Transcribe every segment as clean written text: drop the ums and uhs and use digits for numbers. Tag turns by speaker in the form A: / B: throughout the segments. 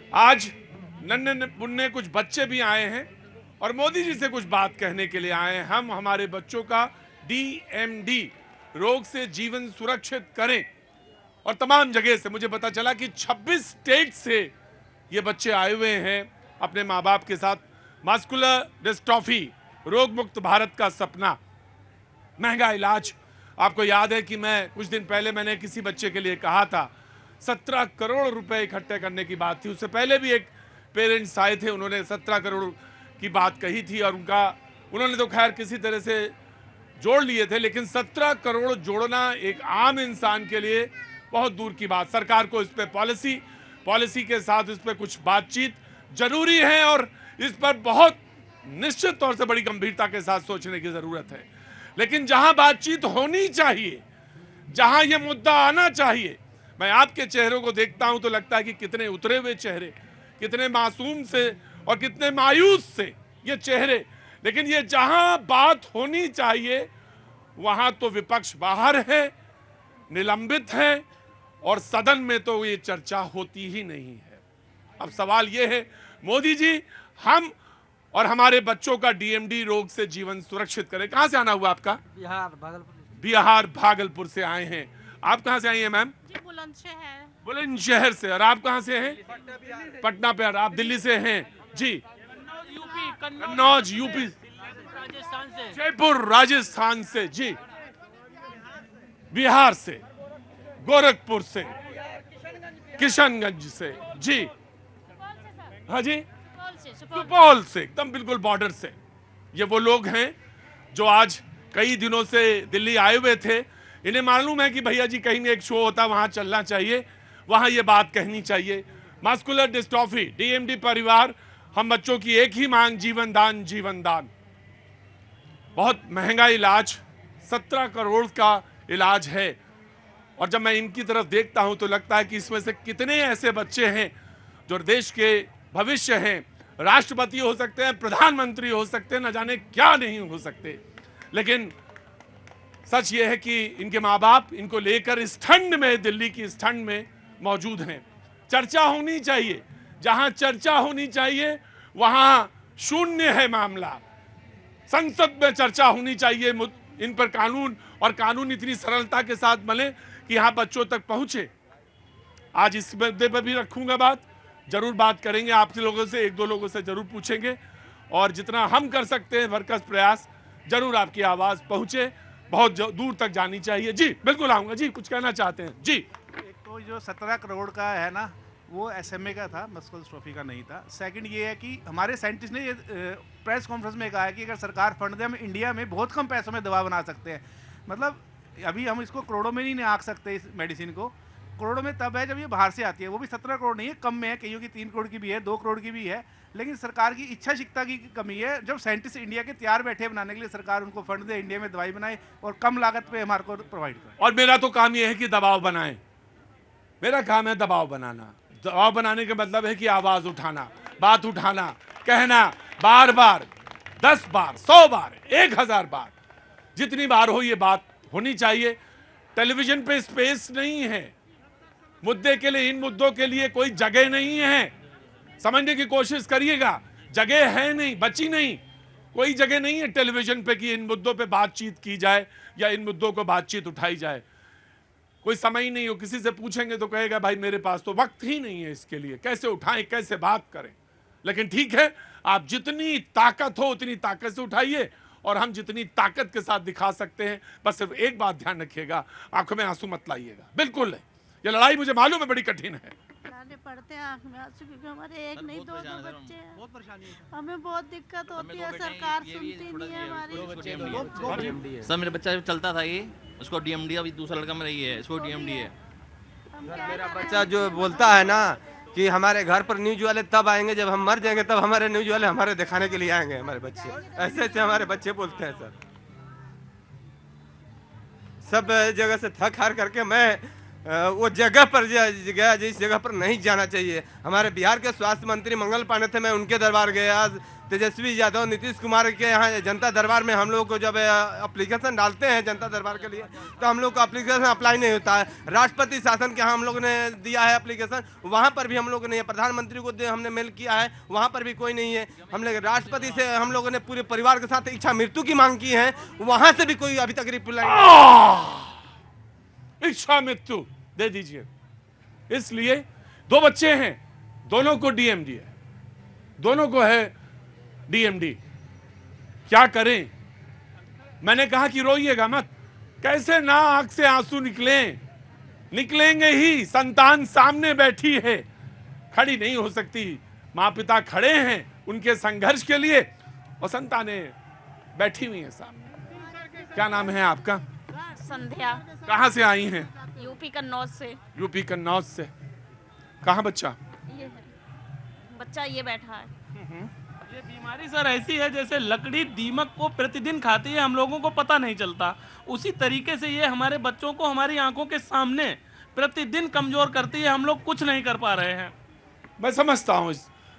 A: आज नन्हे मुन्ने कुछ बच्चे भी आए हैं और मोदी जी से कुछ बात कहने के लिए आए हैं। हम हमारे बच्चों का DMD रोग से जीवन सुरक्षित करें। और तमाम जगह से मुझे पता चला कि 26 स्टेट से ये बच्चे आए हुए हैं अपने माँ बाप के साथ। मस्कुलर डिस्ट्रॉफी, रोग मुक्त भारत का सपना, महंगा इलाज। आपको याद है कि मैं कुछ दिन पहले मैंने किसी बच्चे के लिए कहा था 17 करोड़ रुपए इकट्ठे करने की बात थी। उससे पहले भी एक पेरेंट्स आए थे, उन्होंने 17 करोड़ की बात कही थी और उन्होंने तो खैर किसी तरह से जोड़ लिए थे, लेकिन 17 करोड़ जोड़ना एक आम इंसान के लिए बहुत दूर की बात। सरकार को इस पे पॉलिसी के साथ इस पे कुछ बातचीत जरूरी है और इस पर बहुत निश्चित तौर से बड़ी गंभीरता के साथ सोचने की जरूरत है। लेकिन जहां बातचीत होनी चाहिए, जहां यह मुद्दा आना चाहिए, मैं आपके चेहरों को देखता हूं तो लगता है कि कितने उतरे हुए चेहरे, कितने मासूम से और कितने मायूस से ये चेहरे। लेकिन ये जहां बात होनी चाहिए वहां तो विपक्ष बाहर है, निलंबित है और सदन में तो ये चर्चा होती ही नहीं है। अब सवाल ये है, मोदी जी हम और हमारे बच्चों का DMD रोग से जीवन सुरक्षित करें। कहां से आना हुआ आपका? बिहार भागलपुर से आए हैं। आप कहां से आई हैं मैम? बुलंदशहर से। और आप कहां से हैं? पटना बिहार। आप दिल्ली से हैं जी? कन्नौज यूपी, जयपुर राजस्थान से जी, बिहार से, गोरखपुर से, किशनगंज से जी, हाँ जी, सुपौल से, एकदम बिल्कुल बॉर्डर से। ये वो लोग हैं जो आज कई दिनों से दिल्ली आए हुए थे। इन्हें मालूम है कि भैया जी कहीं एक शो होता है, वहां चलना चाहिए, वहां ये बात कहनी चाहिए। मस्कुलर डिस्ट्रॉफी, DMD परिवार, हम बच्चों की एक ही मांग, जीवन दान, जीवन दान। बहुत महंगा इलाज, 17 करोड़ का इलाज है। और जब मैं इनकी तरफ देखता हूं तो लगता है कि इसमें से कितने ऐसे बच्चे हैं जो देश के भविष्य हैं, राष्ट्रपति हो सकते हैं, प्रधानमंत्री हो सकते हैं, न जाने क्या नहीं हो सकते। लेकिन सच ये है कि इनके माँ बाप इनको लेकर इस ठंड में, दिल्ली की इस ठंड में मौजूद हैं। चर्चा होनी चाहिए, जहां चर्चा होनी चाहिए वहां शून्य है मामला। संसद में चर्चा होनी चाहिए इन पर कानून, और कानून इतनी सरलता के साथ बने कि यहां बच्चों तक पहुंचे। आज इस मुद्दे पर भी रखूंगा बात, जरूर बात करेंगे आप लोगों से, एक दो लोगों से जरूर पूछेंगे और जितना हम कर सकते हैं भरकस प्रयास, जरूर आपकी आवाज पहुंचे, बहुत दूर तक जानी चाहिए। जी बिल्कुल आऊंगा जी, कुछ कहना चाहते हैं जी?
B: एक तो जो 17 करोड़ का है ना, वो SMA का था, मस्कुलर डिस्ट्रॉफी का नहीं था। सेकंड ये है कि हमारे साइंटिस्ट ने ये प्रेस कॉन्फ्रेंस में कहा है कि अगर सरकार फंड दे, हम इंडिया में बहुत कम पैसों में दवा बना सकते हैं। मतलब अभी हम इसको करोड़ों में नहीं आंक सकते, इस मेडिसिन को करोड़ों में तब है जब ये बाहर से आती है। वो भी 17 करोड़ नहीं है, कम में है, कईयों की 3 करोड़ की भी है, 2 करोड़ की भी है। लेकिन सरकार की इच्छा शक्ति की कमी है। जब साइंटिस्ट इंडिया के तैयार बैठे बनाने के लिए, सरकार उनको फंड दे, इंडिया में दवाई बनाए और कम लागत पे हमारे को प्रोवाइड करे।
A: और मेरा तो काम यह है कि दबाव बनाए, मेरा काम है दबाव बनाना। दबाव बनाने का मतलब है कि आवाज उठाना, बात उठाना, कहना, बार बार, 10 बार, 100 बार, 1000 बार, जितनी बार हो ये बात होनी चाहिए। टेलीविजन पे स्पेस नहीं है मुद्दे के लिए, इन मुद्दों के लिए कोई जगह नहीं है। समझने की कोशिश करिएगा, जगह है नहीं, बची नहीं, कोई जगह नहीं है टेलीविजन पे कि इन मुद्दों पे बातचीत की जाए या इन मुद्दों को बातचीत उठाई जाए। कोई समय ही नहीं हो, किसी से पूछेंगे तो कहेगा भाई मेरे पास तो वक्त ही नहीं है इसके लिए, कैसे उठाएं, कैसे बात करें। लेकिन ठीक है, आप जितनी ताकत हो उतनी ताकत से उठाइए और हम जितनी ताकत के साथ दिखा सकते हैं। बस सिर्फ एक बात ध्यान रखिएगा, आंखों में आंसू मत लाइएगा। बिल्कुल नहीं, ये लड़ाई मुझे मालूम है बड़ी कठिन है।
C: पड़ते हैं आंख में आंसू, क्योंकि हमारे एक नहीं 2 बच्चे हैं, बहुत परेशानी है, हमें बहुत दिक्कत होती है, सरकार सुनती नहीं है हमारी।
D: सर मेरा बच्चा चलता था, ये उसको DMD, अभी दूसरा लड़का मेरा ये है, इसको DMD है।
E: मेरा बच्चा जो बोलता है ना कि हमारे घर पर न्यूज वाले तब आएंगे जब हम मर जाएंगे, तब हमारे न्यूज वाले हमारे दिखाने के लिए आएंगे। हमारे बच्चे ऐसे ऐसे हमारे बच्चे बोलते हैं सर। सब जगह से थक हार करके मैं वो जगह पर गया जिस जगह पर नहीं जाना चाहिए। हमारे बिहार के स्वास्थ्य मंत्री मंगल पांडे थे, मैं उनके दरबार गया। तेजस्वी यादव, नीतीश कुमार के यहाँ जनता दरबार में हम लोग को जब एप्लीकेशन डालते हैं जनता दरबार के लिए तो हम लोग को एप्लीकेशन अप्लाई नहीं होता है। राष्ट्रपति शासन के यहाँ हम लोग ने दिया है एप्लीकेशन, वहाँ पर भी हम लोग नहीं है। प्रधानमंत्री को हमने मेल किया है, वहाँ पर भी कोई नहीं है। हम लोग राष्ट्रपति से हम लोगों ने पूरे परिवार के साथ इच्छा मृत्यु की मांग की है, वहाँ से भी कोई अभी तक रिप्लाई नहीं।
A: इच्छा मृत्यु दे दीजिए। इसलिए 2 बच्चे हैं, दोनों को डीएमडी है, दोनों को है डीएमडी। क्या करें? मैंने कहा कि रोइएगा मत। कैसे ना आंख से आंसू निकलेंगे ही। संतान सामने बैठी है, खड़ी नहीं हो सकती। माँ पिता खड़े हैं उनके संघर्ष के लिए और संतानें बैठी हुई हैं सामने। क्या नाम है आपका?
F: संध्या।
A: कहाँ से आई हैं?
F: यूपी कन्नौज से।
A: यूपी कन्नौज से। कहाँ बच्चा?
F: ये है बच्चा, ये बैठा है।
G: ये बीमारी सर ऐसी है जैसे लकड़ी दीमक को प्रतिदिन खाती है, हम लोगों को पता नहीं चलता। उसी तरीके से ये हमारे बच्चों को हमारी आंखों के सामने प्रतिदिन कमजोर करती है। हम लोग कुछ नहीं कर पा रहे हैं।
A: मैं समझता हूँ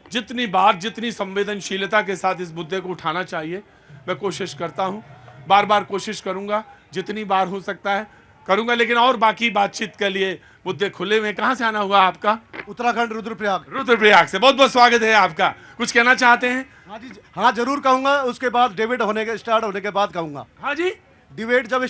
A: जितनी बार जितनी संवेदनशीलता के साथ इस मुद्दे को उठाना चाहिए मैं कोशिश करता हूँ, बार बार कोशिश करूंगा, जितनी बार हो सकता है करूंगा। लेकिन और बाकी बातचीत के लिए मुद्दे खुले हुए। कहाँ से आना हुआ आपका?
H: उत्तराखंड रुद्रप्रयाग।
A: रुद्रप्रयाग से। बहुत बहुत स्वागत है आपका। कुछ कहना चाहते हैं?
H: हाँ जी, हाँ जरूर कहूंगा। उसके बाद डिबेट स्टार्ट होने के बाद कहूंगा।
A: हाँ जी,
H: डिबेट
A: जब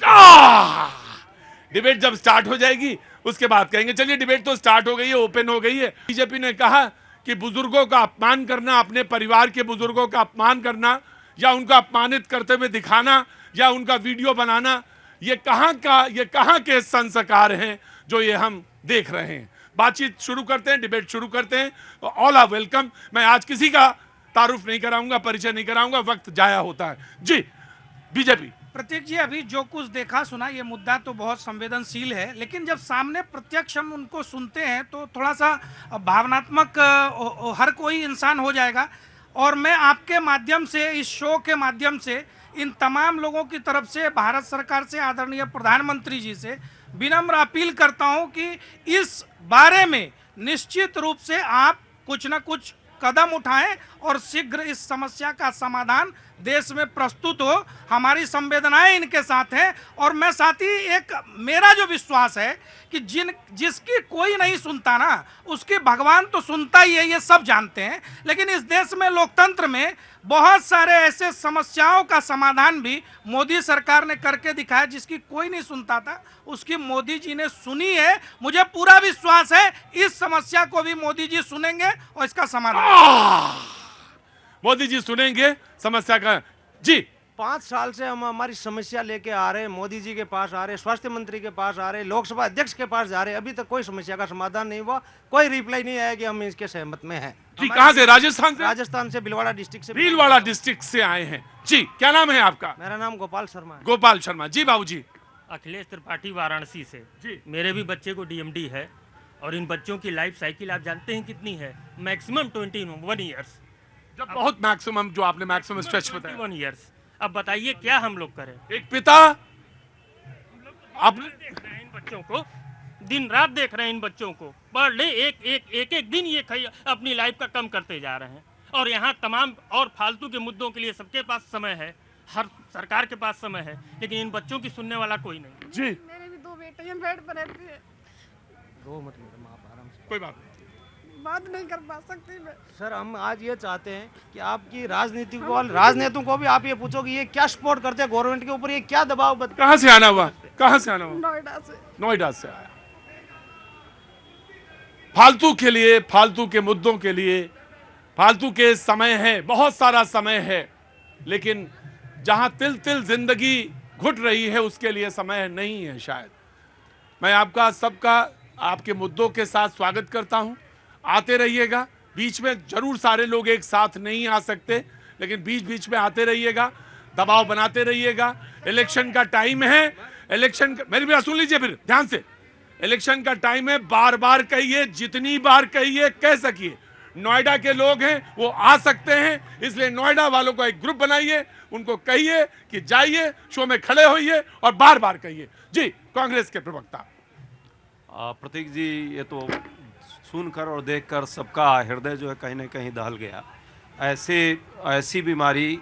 A: स्टार्ट हो जाएगी उसके बाद कहेंगे। चलिए, डिबेट तो स्टार्ट हो गई है, ओपन हो गई है। बीजेपी ने कहा कि बुजुर्गों का अपमान करना, अपने परिवार के बुजुर्गों का अपमान करना या उनको अपमानित करते हुए दिखाना या उनका वीडियो बनाना, ये कहाँ के संस्कार हैं जो ये हम देख रहे हैं। बातचीत शुरू करते हैं, डिबेट शुरू करते हैं। All are welcome. मैं आज किसी का तारुफ नहीं कराऊंगा, परिचय नहीं कराऊंगा, वक्त जाया होता है। जी, बीजेपी।
I: प्रतीक जी, अभी जो कुछ देखा सुना, ये मुद्दा तो बहुत संवेदनशील है, लेकिन जब सामने प्रत्यक्ष हम उनको सुनते हैं तो थोड़ा सा भावनात्मक हर कोई इंसान हो जाएगा। और मैं आपके माध्यम से, इस शो के माध्यम से इन तमाम लोगों की तरफ से भारत सरकार से, आदरणीय प्रधानमंत्री जी से विनम्र अपील करता हूं कि इस बारे में निश्चित रूप से आप कुछ न कुछ कदम उठाएं और शीघ्र इस समस्या का समाधान देश में प्रस्तुत हो। हमारी संवेदनाएं इनके साथ हैं। और मैं साथ ही एक मेरा जो विश्वास है कि जिसकी कोई नहीं सुनता ना, उसकी भगवान तो सुनता ही है, ये सब जानते हैं। लेकिन इस देश में, लोकतंत्र में बहुत सारे ऐसे समस्याओं का समाधान भी मोदी सरकार ने करके दिखाया। जिसकी कोई नहीं सुनता था, उसकी मोदी जी ने सुनी है। मुझे पूरा विश्वास है इस समस्या को भी मोदी जी सुनेंगे और इसका समाधान
A: मोदी जी सुनेंगे समस्या का। जी,
J: 5 साल से हम हमारी समस्या लेके आ रहे हैं, मोदी जी के पास आ रहे, स्वास्थ्य मंत्री के पास आ रहे, लोकसभा अध्यक्ष के पास जा रहे, अभी तक कोई समस्या का समाधान नहीं हुआ। कोई रिप्लाई नहीं आया कि हम इसके सहमत में हैं।
A: जी, कहाँ से? राजस्थान से?
J: राजस्थान से, भीलवाड़ा डिस्ट्रिक्ट से।
A: भीलवाड़ा डिस्ट्रिक्ट से आए हैं। जी, क्या नाम है आपका?
J: मेरा नाम गोपाल शर्मा है।
A: गोपाल शर्मा जी। बाबूजी?
G: अखिलेश त्रिपाठी, वाराणसी से।
A: जी,
G: मेरे भी बच्चे को डीएमडी है और इन बच्चों की लाइफ साइकिल आप जानते हैं कितनी है? Maximum 21 years.
A: जब बहुत मैक्सिमम, जो आपने मैक्सिमम स्ट्रेच बताया,
G: 21 ईयर्स। अब बताइए क्या हम लोग करें?
A: एक पिता
G: आपने देख रहे हैं इन बच्चों को, दिन रात देख रहे हैं इन बच्चों को। पर डे एक दिन ये अपनी लाइफ का कम करते जा रहे हैं। और यहाँ तमाम और फालतू के मुद्दों के लिए सबके पास समय है, हर सरकार के पास समय है, लेकिन इन बच्चों की सुनने वाला कोई नहीं।
A: जी,
C: मेरे भी 2 बेटे हैं, बेड पर रहते हैं।
A: कोई बात नहीं,
C: बात नहीं कर पा सकती मैं।
J: सर, हम आज ये चाहते हैं कि आपकी राजनीतियों को भी आप ये पूछो कि ये क्या सपोर्ट करते हैं गवर्नमेंट के ऊपर, ये क्या दबाव।
A: कहाँ से आना हुआ? कहाँ से आना हुआ?
C: नोएडा से।
A: नोएडा से आया। फालतू के लिए, फालतू के मुद्दों के लिए, फालतू के समय है, बहुत सारा समय है, लेकिन जहां तिल तिल जिंदगी घुट रही है उसके लिए समय नहीं है शायद। मैं आपका सबका आपके मुद्दों के साथ स्वागत करता हूं। आते रहिएगा, बीच में जरूर सारे लोग एक साथ नहीं आ सकते, लेकिन बीच बीच में आते रहिएगा, दबाव बनाते रहिएगा। इलेक्शन का टाइम है, मेरी बात सुन लीजिए फिर ध्यान से। इलेक्शन का टाइम है, बार बार कहिए, जितनी बार कहिए कह सकिए। नोएडा के लोग हैं, वो आ सकते हैं, इसलिए नोएडा वालों को एक ग्रुप बनाइए, उनको कहिए कि जाइए, शो में खड़े होइए और बार बार कहिए। जी, कांग्रेस के प्रवक्ता।
K: प्रतीक जी, ये तो सुनकर और देखकर सबका हृदय जो है कहीं ना कहीं दहल गया। ऐसी बीमारी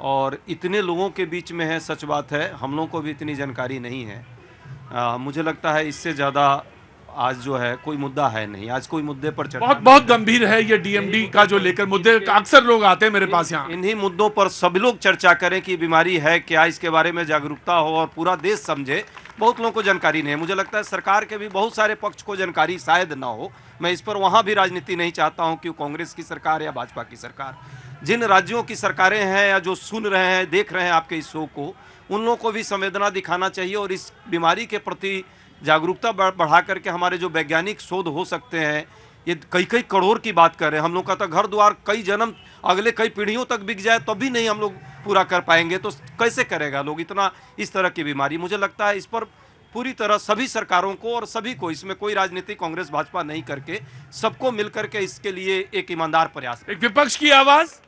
K: और इतने लोगों के बीच में है, सच बात है, हम लोगों को भी इतनी जानकारी नहीं है। मुझे लगता है इससे ज़्यादा आज जो है कोई मुद्दा है नहीं। आज कोई मुद्दे पर चर्चा
A: बहुत गंभीर है ये डीएमडी का जो लेकर मुद्दे, अक्सर लोग आते हैं मेरे पास यहाँ।
K: इन्हीं मुद्दों पर सब लोग चर्चा करें कि बीमारी है क्या, इसके बारे में जागरूकता हो और पूरा देश समझे। बहुत लोगों को जानकारी नहीं है। मुझे लगता है सरकार के भी बहुत सारे पक्ष को जानकारी शायद ना हो। मैं इस पर वहाँ भी राजनीति नहीं चाहता हूँ कि कांग्रेस की सरकार या भाजपा की सरकार, जिन राज्यों की सरकारें हैं या जो सुन रहे हैं, देख रहे हैं आपके इस शो को, उन लोगों को भी संवेदना दिखाना चाहिए और इस बीमारी के प्रति जागरूकता बढ़ा करके हमारे जो वैज्ञानिक शोध हो सकते हैं, ये कई करोड़ की बात कर रहे हैं। हम लोग का तो घर द्वार कई जन्म, अगले कई पीढ़ियों तक बिक जाए तब भी नहीं हम लोग पूरा कर पाएंगे, तो कैसे करेगा लोग इतना इस तरह की बीमारी। मुझे लगता है इस पर पूरी तरह सभी सरकारों को और सभी को, इसमें कोई राजनीति कांग्रेस भाजपा नहीं करके, सबको मिलकर के इसके लिए एक ईमानदार प्रयास,
A: एक विपक्ष की आवाज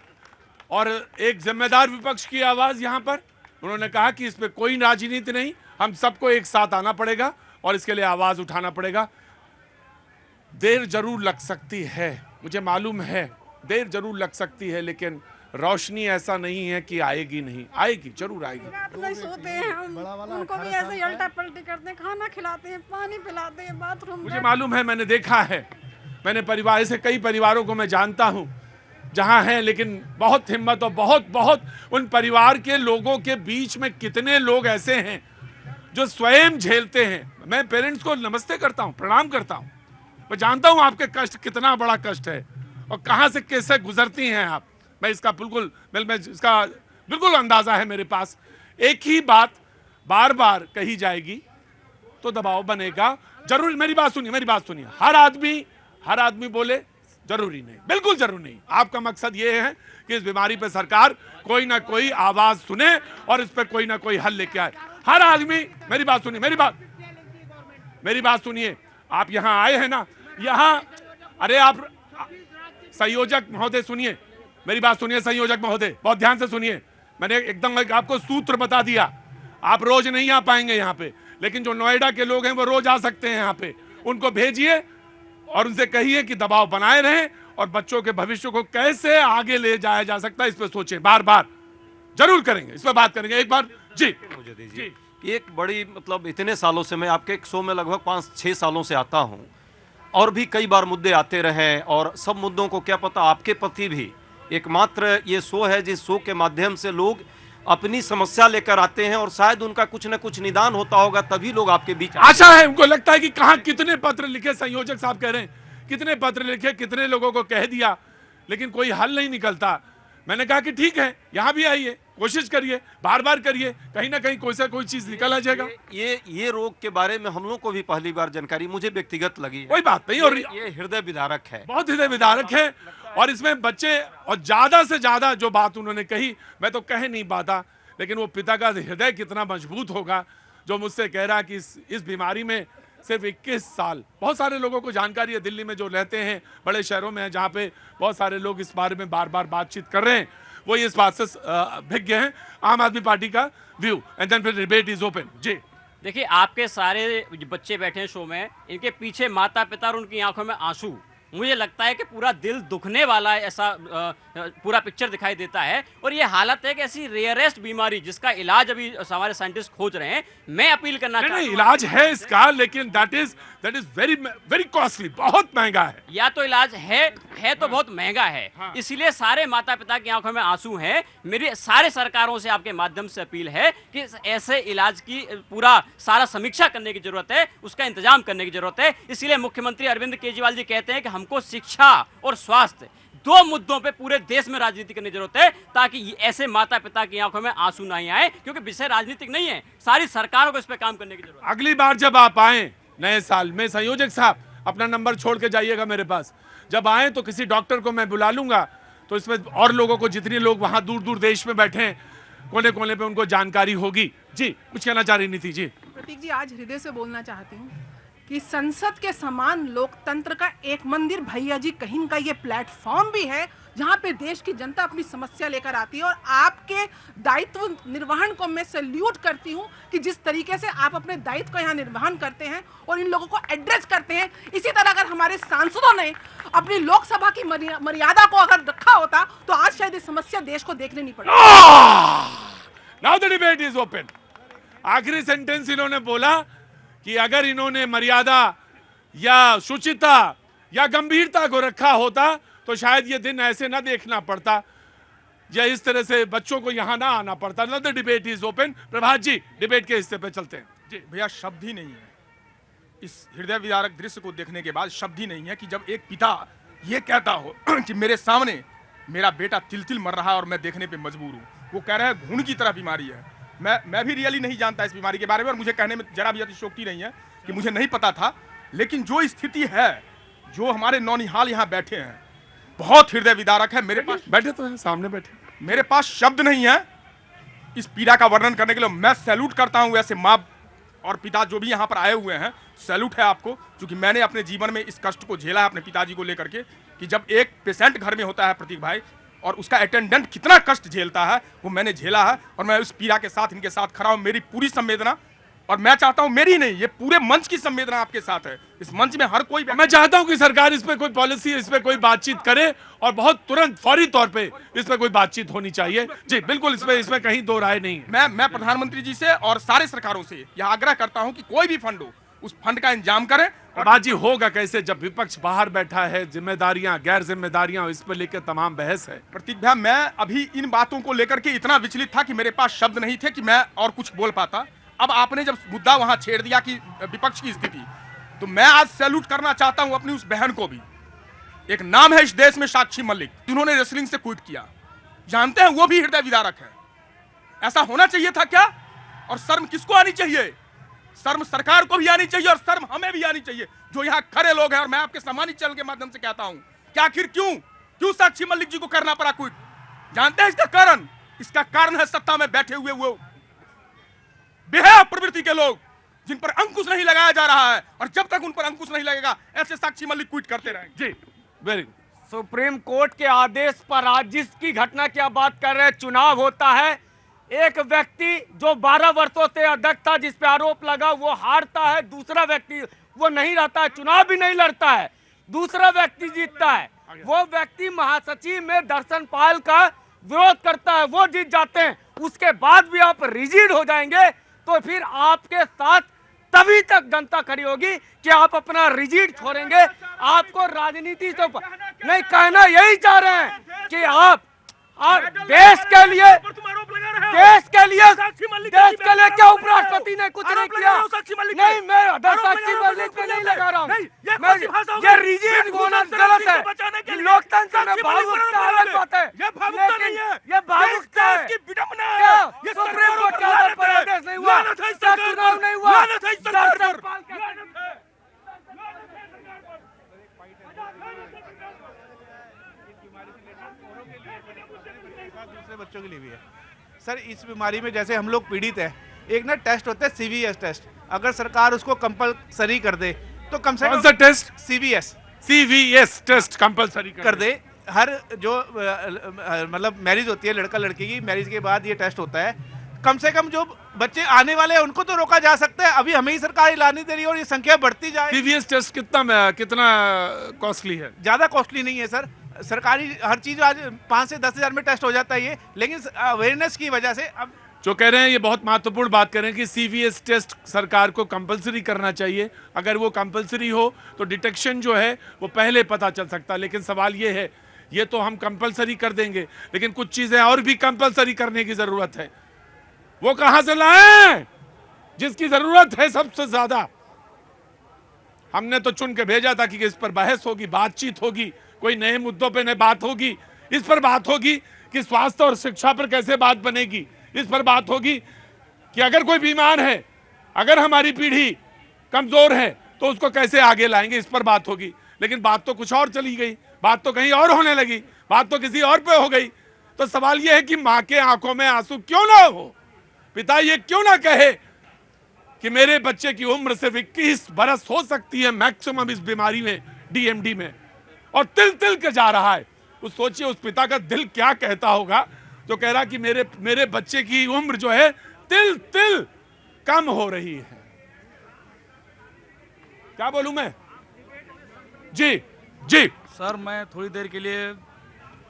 A: और एक जिम्मेदार विपक्ष की आवाज यहाँ पर। उन्होंने कहा कि इसमें कोई राजनीति नहीं, हम सबको एक साथ आना पड़ेगा और इसके लिए आवाज उठाना पड़ेगा। देर जरूर लग सकती है, मुझे मालूम है देर जरूर लग सकती है, लेकिन रोशनी ऐसा नहीं है कि आएगी नहीं, आएगी, जरूर आएगी।
C: रात में सोते हैं हम, उनको भी ऐसे ही उल्टा पलटी करते हैं, खाना खिलाते हैं, पानी पिलाते हैं, बाथरूम।
A: मुझे मालूम है, मैंने देखा है, मैंने परिवार से कई परिवारों को मैं जानता हूं जहां हैं, लेकिन बहुत हिम्मत और बहुत उन परिवार के लोगों के बीच में कितने लोग ऐसे हैं जो स्वयं झेलते हैं। मैं पेरेंट्स को नमस्ते करता हूं, प्रणाम करता हूं, मैं जानता हूं आपके कष्ट कितना बड़ा कष्ट है और कहां से कैसे गुजरती हैं आप। मैं इसका बिल्कुल अंदाजा है मेरे पास। एक ही बात बार बार कही जाएगी तो दबाव बनेगा। जरूरी, मेरी बात सुनिए, हर आदमी बोले जरूरी नहीं, बिल्कुल जरूरी नहीं। आपका मकसद ये है कि इस बीमारी पे सरकार कोई ना कोई आवाज सुने और इस पे कोई ना कोई हल लेके आए। हर आदमी, मेरी बात सुनिए, आप यहाँ आए हैं ना, यहाँ, अरे आप संयोजक महोदय सुनिए, मेरी बात सुनिए, संयोजक महोदय बहुत ध्यान से सुनिए। मैंने एकदम आपको सूत्र बता दिया। आप रोज नहीं आ पाएंगे यहाँ पे, लेकिन जो नोएडा के लोग हैं वो रोज आ सकते हैं यहाँ पे। उनको भेजिए और उनसे कहिए कि दबाव बनाए रहें और बच्चों के भविष्य को कैसे आगे ले जाया जा सकता है इस पर सोचें। बार जरूर करेंगे, इस पर बात करेंगे एक बार। जी
K: मुझे दीजिए। एक बड़ी, मतलब इतने सालों से मैं आपके एक शो में लगभग 5-6 सालों से आता हूँ और भी कई बार मुद्दे आते रहे और सब मुद्दों को क्या पता, आपके प्रति भी एकमात्र ये शो है जिस शो के माध्यम से लोग अपनी समस्या लेकर आते हैं और शायद उनका कुछ न कुछ निदान होता होगा, तभी लोग आपके बीच
A: आशा है। उनको लगता है कि कहां कितने पत्र लिखे, संयोजक साहब कह रहे हैं कितने पत्र लिखे, कितने लोगों को कह दिया, लेकिन कोई हल नहीं निकलता। मैंने कहा कि ठीक है, यहां भी आइए, कोशिश करिए, बार करिए, कहीं ना कहीं कोई से कोई चीज निकल आ जाएगा।
K: ये रोग के बारे में हम लोग को भी पहली बार जानकारी मुझे व्यक्तिगत लगी है।
A: कोई बात नहीं, और
K: ये हृदय विदारक है,
A: बहुत हृदय विदारक है। और इसमें बच्चे, और ज्यादा से ज्यादा जो बात उन्होंने कही, मैं तो कह नहीं पाता, लेकिन वो पिता का हृदय कितना मजबूत होगा जो मुझसे कह रहा कि इस बीमारी में सिर्फ 21 साल, बहुत सारे लोगों को जानकारी है दिल्ली में जो रहते हैं, बड़े शहरों में, जहाँ पे बहुत सारे लोग इस बारे में बार बातचीत कर रहे हैं, वो इस बात से भिज्ञ हैं। आम आदमी पार्टी का व्यू, एंड देन फिर डिबेट इज ओपन। जी
L: देखिए, आपके सारे बच्चे बैठे हैं शो में, इनके पीछे माता पिता और उनकी आंखों में आंसू, मुझे लगता है कि पूरा दिल दुखने वाला ऐसा पूरा पिक्चर दिखाई देता है। और ये हालत है कि ऐसी रेयरेस्ट बीमारी जिसका इलाज अभी हमारे साइंटिस्ट खोज रहे हैं। मैं अपील करना चाहता हूं,
A: इलाज है इसका, लेकिन दैट इज वेरी कॉस्टली, बहुत महंगा है।
L: या तो इलाज है तो बहुत महंगा है। हाँ। इसीलिए सारे माता पिता की आंखों में आंसू हैं। मेरी सारे सरकारों से आपके माध्यम से अपील है कि ऐसे इलाज की पूरा सारा समीक्षा करने की जरूरत है, उसका इंतजाम करने की जरूरत है। इसीलिए मुख्यमंत्री अरविंद केजरीवाल जी कहते हैं कि हमको शिक्षा और स्वास्थ्य, दो मुद्दों पे पूरे देश में राजनीति करने की जरूरत है, ताकि ऐसे माता पिता की आंखों में आंसू नहीं आए, क्योंकि विषय राजनीतिक नहीं है। सारी सरकारों को इस पे काम करने की जरूरत है।
A: अगली बार जब आप आए नए साल में, संयोजक साहब अपना नंबर छोड़ के जाइएगा मेरे पास। जब आए तो किसी डॉक्टर को मैं बुला लूंगा, तो इसमें और लोगों को, जितने लोग वहां दूर देश में बैठे हैं, कोने कोने पे उनको जानकारी होगी। जी कुछ कहना चाह रही नीति जी?
M: प्रतीक जी, आज हृदय से बोलना चाहती हूँ कि संसद के समान लोकतंत्र का एक मंदिर भैया जी कहीं का ये प्लेटफॉर्म भी है, जहां पे देश की जनता अपनी समस्या लेकर आती है। और आपके दायित्व निर्वहन को मैं सैल्यूट करती हूं कि जिस तरीके से आप अपने दायित्व का यहाँ निर्वहन करते हैं और इन लोगों को एड्रेस करते हैं। इसी तरह अगर हमारे सांसदों ने अपनी लोकसभा की मर्यादा को अगर रखा होता तो आज शायद ये समस्या देश को देखने नहीं पड़ती।
A: Now the debate is open. आखिरी सेंटेंस इन्होंने बोला कि अगर इन्होंने मर्यादा या शुचिता या गंभीरता को रखा होता तो शायद ये दिन ऐसे ना देखना पड़ता या इस तरह से बच्चों को यहाँ ना आना पड़ता। Now the debate is open. Prabhat ji, debate के हिस्से पे चलते हैं।
N: जी भैया, शब्द ही नहीं है इस हृदय विदारक दृश्य को देखने के बाद। शब्द ही नहीं है कि जब एक पिता ये कहता हो कि मेरे सामने मेरा बेटा तिल-तिल मर रहा है और मैं देखने पे मजबूर हूँ। वो कह रहा है घुन की तरह बीमारी है। मैं भी रियली नहीं जानता इस बीमारी के बारे में और मुझे कहने में जरा भी अतिशयोक्ति नहीं है कि मुझे नहीं पता था। लेकिन जो स्थिति है, जो हमारे नौनिहाल यहाँ बैठे हैं, बहुत हृदय विदारक है। मेरे पास
A: बैठे तो हैं, सामने बैठे,
N: मेरे पास शब्द नहीं है इस पीड़ा का वर्णन करने के लिए। मैं सैल्यूट करता हूँ ऐसे माँ और पिता जो भी यहाँ पर आए हुए हैं, सैल्यूट है आपको, क्योंकि मैंने अपने जीवन में इस कष्ट को झेला है अपने पिताजी को लेकर के कि जब एक पेशेंट घर में होता है प्रतीक भाई, और उसका अटेंडेंट कितना कष्ट झेलता है वो मैंने झेला है। और मैं उस पीड़ा के साथ इनके साथ खड़ा हूँ। मेरी पूरी संवेदना, और मैं चाहता हूं मेरी नहीं, ये पूरे मंच की संवेदना आपके साथ है। इस मंच में हर कोई,
A: मैं चाहता हूं कि सरकार इस पे कोई पॉलिसी, इस पे कोई बातचीत करे और बहुत तुरंत फौरी तौर पे इस पे कोई बातचीत होनी चाहिए। जी बिल्कुल, इसमें कहीं दो राय नहीं है।
N: मैं प्रधानमंत्री जी से और सारे सरकारों से यह आग्रह करता हूं कि कोई भी फंड हो उस फंड का इंतजाम करें।
A: प्रभात जी, होगा कैसे जब विपक्ष बाहर बैठा है, जिम्मेदारियां गैर जिम्मेदारियां, इस पर लेकर तमाम बहस है।
N: प्रतीक भैया, मैं अभी इन बातों को लेकर के इतना विचलित था कि मेरे पास शब्द नहीं थे कि मैं और कुछ बोल पाता। अब आपने जब मुद्दा वहां छेड़ दिया कि विपक्ष की स्थिति, तो मैं आज सैल्यूट करना चाहता हूं अपनी उस बहन को भी। एक नाम है इस देश में, साक्षी मलिक, जिन्होंने रेसलिंग से क्विट किया। जानते हैं वो भी हृदय विदारक है। ऐसा होना चाहिए था क्या? और शर्म किसको आनी चाहिए? शर्म सरकार को भी आनी चाहिए और शर्म हमें भी आनी चाहिए जो यहाँ खड़े लोग हैं। और मैं आपके सम्मानित चैनल के माध्यम से कहता हूं कि आखिर क्यों साक्षी मलिक जी को करना पड़ा क्विट? जानते हैं इसका कारण? इसका कारण है सत्ता में बैठे हुए वो बेहया प्रवृत्ति के लोग जिन पर अंकुश नहीं लगाया जा रहा है। और जब तक उन पर अंकुश नहीं लगेगा, ऐसे साक्षी मलिक क्विट करते रहेंगे।
A: जी वेरी गुड।
O: सुप्रीम कोर्ट के आदेश पर आज जिसकी घटना की आप बात कर रहे हैं, चुनाव होता है, एक व्यक्ति जो 12 वर्षों से अध्यक्ष था, जिस पे आरोप लगा, वो हारता है, दूसरा व्यक्ति वो नहीं रहता है, चुनाव भी नहीं लड़ता है, दूसरा व्यक्ति जीतता है। वो व्यक्ति महासचिव में दर्शन पाल का विरोध करता है, वो जीत जाते हैं। उसके बाद भी आप रिजिड हो जाएंगे तो फिर आपके साथ तभी तक जनता खड़ी होगी कि आप अपना रिजिड छोड़ेंगे। आपको राजनीति से नहीं, कहना यही चाह रहे हैं कि आप देश के लिए क्या उपराष्ट्रपति ने कुछ नहीं किया? नहीं, मैं साक्षी मलिक पे नहीं लगा रहा हूँ। ये रिजिड होना गलत है। लोकतंत्र में भावुकता अलग बात है, लेकिन ये भावुकता है। क्या सुप्रीम कोर्ट का आदेश पर आदेश नहीं हुआ? क्या चुनाव नहीं हुआ?
B: दूसरे बच्चों के लिए भी है सर। इस बीमारी में जैसे हम लोग पीड़ित है, एक ना टेस्ट होता है CVS टेस्ट, अगर सरकार उसको कंपलसरी कर दे तो कम से कम
A: टेस्ट CVS टेस्ट कंपलसरी
B: कर दे। हर जो मतलब मैरिज होती है लड़का लड़की की, मैरिज के बाद ये टेस्ट होता है। कम से कम जो बच्चे आने वाले हैं उनको तो रोका जा सकता है। अभी हमें ही सरकार इलानी दे रही है और ये संख्या बढ़ती जाए।
A: CVS टेस्ट कितना कॉस्टली है?
B: ज्यादा कॉस्टली नहीं है सर। सरकारी हर चीज आज 5 से 10 हजार में टेस्ट हो जाता है ये, लेकिन अवेयरनेस की वजह से अब
A: जो कह रहे हैं ये बहुत महत्वपूर्ण बात कर रहे हैं कि CVS टेस्ट सरकार को कंपलसरी करना चाहिए। अगर वो कंपलसरी हो तो डिटेक्शन जो है वो पहले पता चल सकता है। लेकिन सवाल ये है, ये तो हम कंपलसरी कर देंगे, लेकिन कुछ चीजें और भी कंपलसरी करने की जरूरत है। वो कहां से लाएं जिसकी जरूरत है सबसे ज्यादा? हमने तो चुन के भेजा था कि इस पर बहस होगी, बातचीत होगी, कोई नए मुद्दों पे नई बात होगी। इस पर बात होगी कि स्वास्थ्य और शिक्षा पर कैसे बात बनेगी। इस पर बात होगी कि अगर कोई बीमार है, अगर हमारी पीढ़ी कमजोर है तो उसको कैसे आगे लाएंगे, इस पर बात होगी। लेकिन बात तो कुछ और चली गई, बात तो कहीं और होने लगी, बात तो किसी और पे हो गई। तो सवाल यह है कि मां के आंखों में आंसू क्यों ना हो, पिता ये क्यों ना कहे कि मेरे बच्चे की उम्र सिर्फ 21 बरस हो सकती है मैक्सिमम इस बीमारी में, DMD में, और तिल तिल के जा रहा है। उस सोचिए उस पिता का दिल क्या कहता होगा जो कह रहा कि मेरे बच्चे की उम्र जो है तिल तिल कम हो रही है। क्या बोलूं मैं? जी जी
P: सर, मैं थोड़ी देर के लिए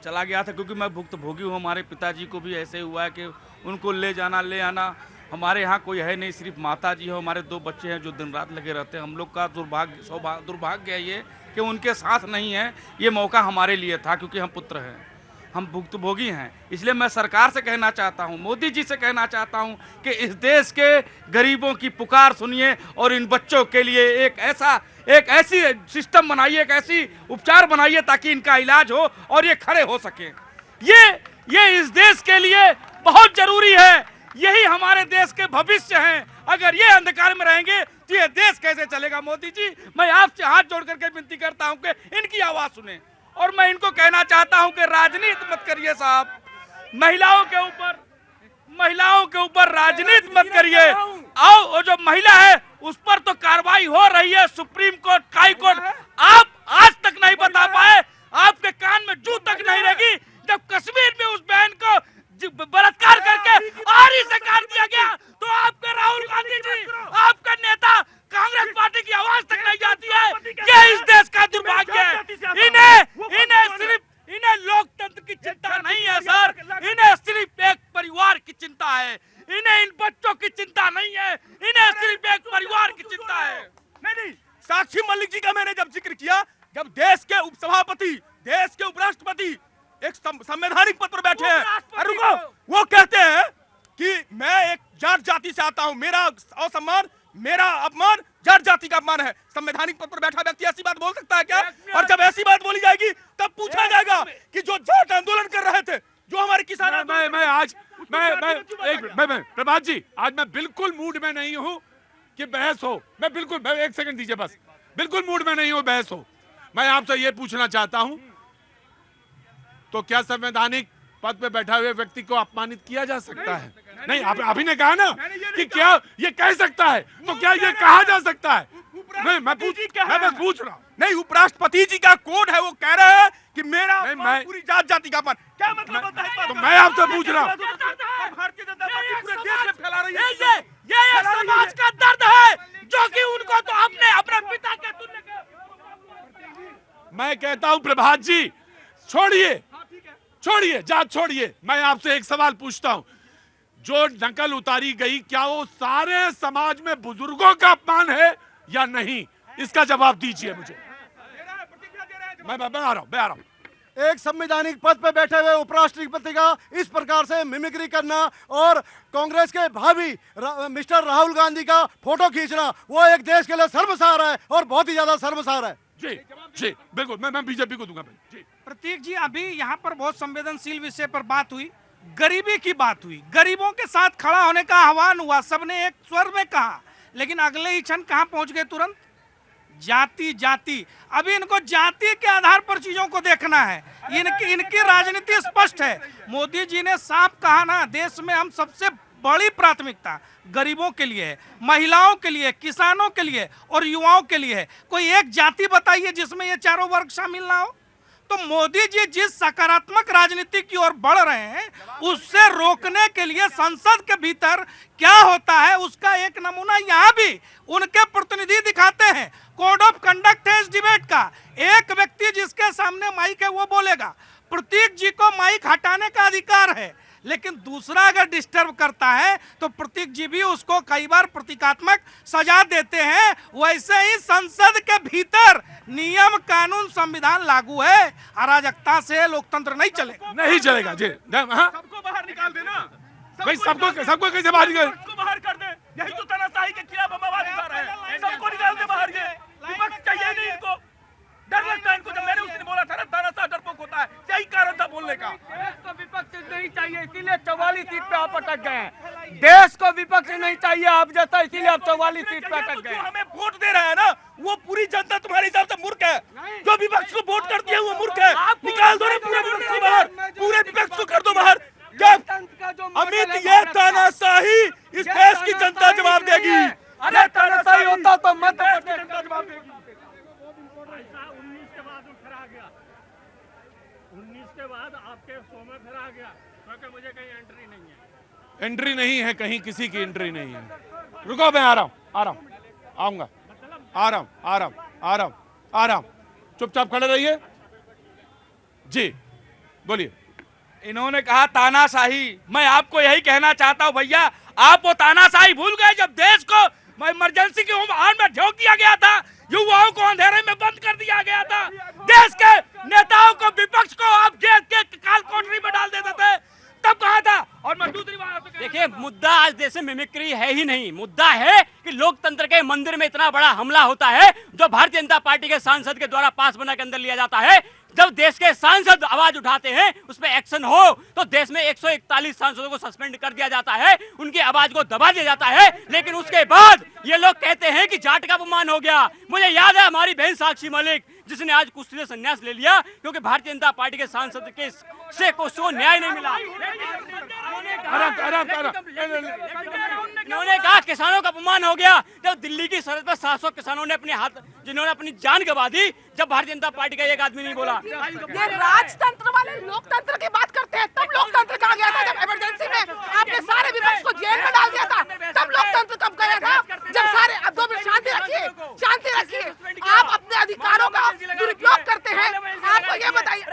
P: चला गया था क्योंकि मैं भुक्तभोगी हूँ। हमारे पिताजी को भी ऐसे हुआ है कि उनको ले जाना ले आना। हमारे यहाँ कोई है नहीं, सिर्फ माता जी है, हमारे 2 बच्चे हैं जो दिन रात लगे रहते हैं। हम लोग का दुर्भाग्य है ये कि उनके साथ नहीं है। ये मौका हमारे लिए था क्योंकि हम पुत्र हैं, हम भुक्तभोगी हैं। इसलिए मैं सरकार से कहना चाहता हूं, मोदी जी से कहना चाहता हूं कि इस देश के गरीबों की पुकार सुनिए और इन बच्चों के लिए एक ऐसी सिस्टम बनाइए, एक ऐसी उपचार बनाइए ताकि इनका इलाज हो और ये खड़े हो सके। ये इस देश के लिए बहुत जरूरी है। यही हमारे देश के भविष्य हैं। अगर ये अंधकार में रहेंगे तो ये देश कैसे चलेगा? मोदी जी, मैं आपसे हाथ जोड़ करके विनती करता हूं कि इनकी आवाज सुने। और मैं इनको कहना चाहता हूं कि राजनीति मत करिए साहब, महिलाओं के ऊपर राजनीति मत करिए। आओ, वो जो महिला है उस पर तो कार्रवाई हो रही है, सुप्रीम कोर्ट, हाई कोर्ट। आप आज तक नहीं बता पाए, आपके कान में जू तक नहीं लगी जब कश्मीर में उस बहन को बलात्कार करके आरी से काट दिया गया तो आपके राहुल गांधी जी, आपका नेता कांग्रेस पार्टी की आवाज तक नहीं जाती है। ये इस देश का दुर्भाग्य है। इन्हें लोकतंत्र की चिंता नहीं है सर, इन्हें सिर्फ एक परिवार की चिंता है। इन्हें इन बच्चों की चिंता नहीं है, इन्हें सिर्फ एक परिवार की चिंता है।
N: नहीं, साक्षी मलिक जी का मैंने जब जिक्र किया, जब देश के उपसभापति, देश के उपराष्ट्रपति एक संवैधानिक पद पर बैठे हैं, अरे रुको, वो कहते हैं कि मैं एक जाट जाति से आता हूं, मेरा असम्मान, मेरा अपमान जाट जाति का अपमान है। संवैधानिक पद पर बैठा व्यक्ति ऐसी बात बोल सकता है क्या? और जब ऐसी बात बोली जाएगी तब पूछा जाएगा कि जो जाट आंदोलन कर रहे थे, जो हमारे किसान,
A: प्रभात जी, आज मैं बिल्कुल मूड में नहीं हूं कि बहस हो। मैं एक सेकंड दीजिए बस, बिल्कुल मूड में नहीं हूं बहस हो। मैं आपसे ये पूछना चाहता हूं, तो क्या संवैधानिक पद पे बैठा हुए व्यक्ति को अपमानित किया जा सकता है? नहीं, आप ही ने कहा ना कि क्या ये कह सकता है, तो क्या ये कहा जा सकता है? नहीं, मैं बस पूछ रहा हूँ।
N: नहीं, उपराष्ट्रपति जी का कोड है, वो कह रहे हैं कि मेरा पूरी जात जाति का अपमान। क्या मतलब होता है?
A: तो मैं आपसे पूछ रहा हूँ।
N: भारतीय जनता पार्टी पूरे देश में फैला रही है।
G: ये समाज का दर्द है जो कि उनको तो अपने पिता के तुल्य।
A: मैं कहता हूं प्रभात जी, छोड़िए जात छोड़िए। मैं आपसे एक सवाल पूछता हूं, जो नकल उतारी गई, क्या वो सारे समाज में बुजुर्गों का अपमान है या नहीं? इसका जवाब दीजिए मुझे। मैं आ रहा हूं।
H: एक संवैधानिक पद पर बैठे हुए उपराष्ट्रपति का इस प्रकार से मिमिक्री करना और कांग्रेस के भावी मिस्टर राहुल गांधी का फोटो खींचना, वो एक देश के लिए शर्मसार है और बहुत ही ज्यादा शर्मसार है।
A: जी बिल्कुल, मैं बीजेपी को दूंगा। जी
I: प्रतीक जी, अभी यहाँ पर बहुत संवेदनशील विषय पर बात हुई, गरीबी की बात हुई, गरीबों के साथ खड़ा होने का आह्वान हुआ, सबने एक स्वर में कहा, लेकिन अगले ही क्षण कहाँ पहुंच गए? तुरंत जाति। अभी इनको जाति के आधार पर चीजों को देखना है। इनकी राजनीति स्पष्ट है। मोदी जी ने साफ कहा ना, देश में हम सबसे बड़ी प्राथमिकता गरीबों के लिए है, महिलाओं के लिए, किसानों के लिए और युवाओं के लिए है। कोई एक जाति बताइए जिसमें ये चारों वर्ग शामिल ना हो। तो मोदी जी जिस सकारात्मक राजनीति की ओर बढ़ रहे हैं, उससे रोकने के लिए संसद के भीतर क्या होता है उसका एक नमूना यहाँ भी उनके प्रतिनिधि दिखाते हैं। कोड ऑफ कंडक्ट है इस डिबेट का। एक व्यक्ति जिसके सामने माइक है वो बोलेगा। प्रतीक जी को माइक हटाने का अधिकार है, लेकिन दूसरा अगर डिस्टर्ब करता है तो प्रतीक जी भी उसको कई बार प्रतीकात्मक सजा देते हैं। वैसे ही संसद के भीतर नियम, कानून, संविधान लागू है। अराजकता से लोकतंत्र नहीं चलेगा।
A: जी
N: सबको बाहर निकाल देना
A: भाई, सबको कैसे बाहर निकाल?
N: सबको बाहर कर दे। यही तो तानाशाही के खिलाफ हम आवाज उठा रहे हैं। सबको निकाल दे बाहर। ये विपक्ष चाहिए नहीं, इनको डर लगता है। इनको जब मैंने उस दिन बोला था ना, तानाशाह डरपोक होता है, यही कारण था बोलने का।
O: देश को विपक्ष नहीं चाहिए, इसीलिए 44 सीट पे आप अटक गए हैं। देश को विपक्ष नहीं चाहिए आप जैसा, इसीलिए आप 44 सीट पे अटक गए।
N: हमें वोट दे रहा है ना, वो पूरी जनता तुम्हारे हिसाब से मूर्ख है। जो विपक्ष को वोट करती है वो मूर्ख है। निकाल दो ना पूरे विपक्ष को बाहर, पूरे विपक्ष को कर दो बाहर। क्या अमित, ये तानाशाही इस देश की जनता जवाब देगी।
O: अरे तानाशाही होता तो मध्य प्रदेश जनता जवाब देगी।
G: 19 के बाद आपके शो में फिर आ गया, क्योंकि मुझे कहीं एंट्री नहीं है।
A: एंट्री नहीं है कहीं, किसी की एंट्री नहीं है। रुको, मैं आ रहा हूँ, आऊंगा, आ रहा हूँ। चुपचाप खड़े रहिए जी, बोलिए।
P: इन्होंने कहा तानाशाही, मैं आपको यही कहना चाहता हूं भैया, आप वो तानाशाही भूल गए जब देश को इमरजेंसी की हाल में झोंक दिया गया था, युवाओं को अंधेरे में बंद कर दिया गया था, देश के नेताओं को, विपक्ष को आप जेल के काल कोठरी में डाल देते थे, तब कहा था। और मैं दूसरी बात
L: देखिए, मुद्दा आज देश में मिमिक्री है ही नहीं, मुद्दा है कि लोकतंत्र के मंदिर में इतना बड़ा हमला होता है जो भारतीय जनता पार्टी के सांसद के द्वारा पास बना के अंदर लिया जाता है। जब देश के सांसद आवाज उठाते हैं, उस पर एक्शन हो, तो देश में 141 सांसदों को सस्पेंड कर दिया जाता है, उनकी आवाज को दबा दिया जाता है। लेकिन उसके बाद ये लोग कहते हैं कि जाट का अपमान हो गया। मुझे याद है हमारी बहन साक्षी मलिक, जिसने आज कुश्ती से संन्यास ले लिया क्योंकि भारतीय जनता पार्टी के सांसद के से को न्याय नहीं मिला। उन्होंने कहा किसानों का अपमान हो गया। जब दिल्ली की सरहद पर 700 किसानों ने अपने हाथ, जिन्होंने अपनी जान गंवा दी, जब भारतीय जनता पार्टी का एक आदमी नहीं बोला।
M: ये राजतंत्र वाले लोकतंत्र की बात करते हैं, तब लोकतंत्र कहा गया था जब इमरजेंसी में आपने सारे विपक्ष को जेल में डाल दिया था, तब लोकतंत्र कब गया था? जब सारे, अब 2 मिनट शांति रखिए, शांति रखिए। आप अपने अधिकारों का दुरुपयोग करते हैं। आपको ये बताइए,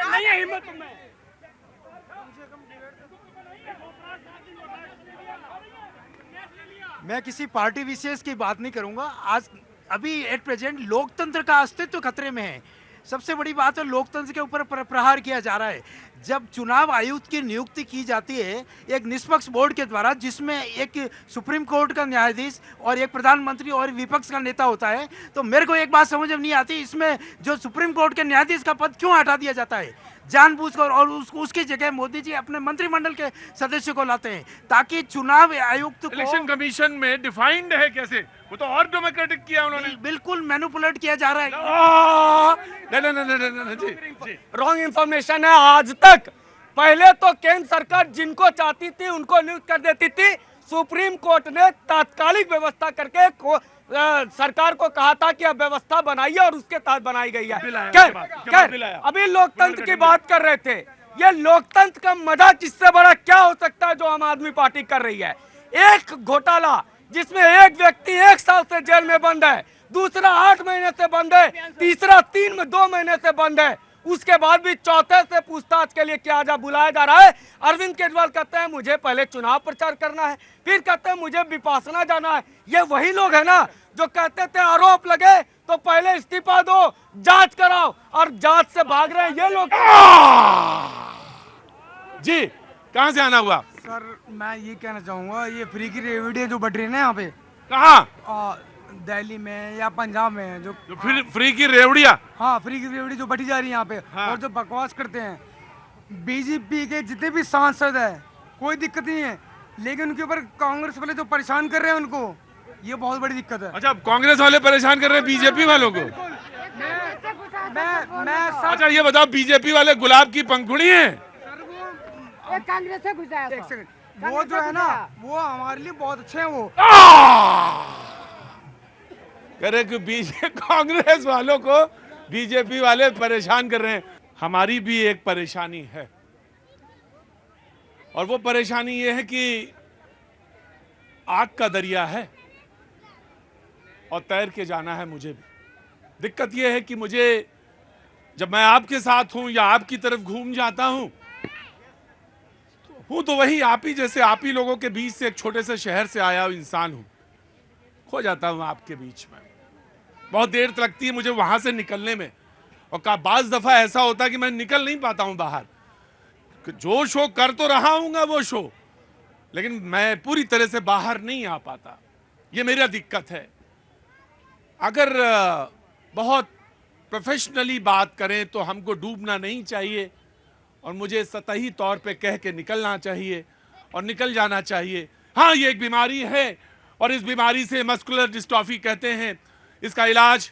I: मैं किसी पार्टी विशेष की बात नहीं करूंगा। आज अभी एट प्रेजेंट लोकतंत्र का अस्तित्व खतरे में है। सबसे बड़ी बात है, लोकतंत्र के ऊपर प्रहार किया जा रहा है। जब चुनाव आयुक्त की नियुक्ति की जाती है एक निष्पक्ष बोर्ड के द्वारा, जिसमें एक सुप्रीम कोर्ट का न्यायाधीश और एक प्रधानमंत्री और विपक्ष का नेता होता है, तो मेरे को एक बात समझ में नहीं आती, इसमें जो सुप्रीम कोर्ट के न्यायाधीश का पद क्यों हटा दिया जाता है जानबूझकर, और उसकी जगह मोदी जी अपने मंत्रिमंडल के सदस्य को लाते हैं ताकि चुनाव आयुक्त को,
A: इलेक्शन कमीशन में डिफाइंड है कैसे, वो तो और डेमोक्रेटिक किया उन्होंने।
I: बिल्कुल मैनिपुलेट किया जा रहा है।
A: नहीं,
O: रॉन्ग इंफॉर्मेशन है। आज तक पहले तो केंद्र सरकार जिनको चाहती थी उनको नियुक्त कर देती थी। सुप्रीम कोर्ट ने तात्कालिक व्यवस्था करके सरकार को कहा था कि अब व्यवस्था बनाइए, और उसके तहत बनाई गई है। अभी लोकतंत्र की बात कर रहे थे, ये लोकतंत्र का मजाक इससे बड़ा क्या हो सकता है जो आम आदमी पार्टी कर रही है। एक घोटाला जिसमें एक व्यक्ति 1 साल से जेल में बंद है, दूसरा 8 महीने से बंद है, तीसरा 2 महीने से बंद है, उसके बाद भी चौथे से पूछताछ के लिए क्या बुलाया जा रहा है। अरविंद केजरीवाल कहते हैं मुझे पहले चुनाव प्रचार करना है, फिर कहते हैं मुझे विपासना जाना है। ये वही लोग है ना जो कहते थे आरोप लगे तो पहले इस्तीफा दो, जांच कराओ, और जांच से भाग रहे हैं ये लोग।
A: जी, कहां से आना हुआ?
I: सर मैं ये कहना चाहूँगा, ये फ्री की रेवड़ियाँ जो बढ़ रही है ना यहाँ पे,
A: कहाँ?
I: दिल्ली में या पंजाब में, जो
A: फ्री की रेवड़ियाँ,
I: हाँ फ्री की रेवड़ी जो बढ़ी जा रही है यहाँ पे,
A: हाँ।
I: और जो बकवास करते हैं बीजेपी के जितने भी सांसद है, कोई दिक्कत नहीं है, लेकिन उनके ऊपर कांग्रेस वाले जो परेशान कर रहे हैं उनको, ये बहुत बड़ी दिक्कत है।
A: अच्छा, कांग्रेस वाले परेशान कर रहे हैं बीजेपी वालों को?
I: मैं
A: अच्छा ये बताओ, बीजेपी वाले गुलाब की पंखुड़ी हैं?
I: कांग्रेस से घुसाया, वो जो है ना वो हमारे लिए बहुत अच्छे हैं। वो
A: करे कि कांग्रेस वालों को बीजेपी वाले परेशान कर रहे हैं। हमारी भी एक परेशानी है, और वो परेशानी ये है कि आग का दरिया है और तैर के जाना है मुझे भी। दिक्कत ये है कि मुझे, जब मैं आपके साथ हूं या आपकी तरफ घूम जाता हूं तो वही आप ही जैसे आप ही लोगों के बीच से एक छोटे से शहर से आया इंसान हूं, खो जाता हूं आपके बीच में। बहुत देर लगती है मुझे वहां से निकलने में, और बाज़ दफा ऐसा होता है कि मैं निकल नहीं पाता हूं बाहर। जो शो कर तो रहा हूंगा वो शो, लेकिन मैं पूरी तरह से बाहर नहीं आ पाता। ये मेरा दिक्कत है। अगर बहुत प्रोफेशनली बात करें तो हमको डूबना नहीं चाहिए, और मुझे सतही तौर पे कह के निकलना चाहिए और निकल जाना चाहिए। हाँ, ये एक बीमारी है, और इस बीमारी से मस्कुलर डिस्ट्रॉफी कहते हैं। इसका इलाज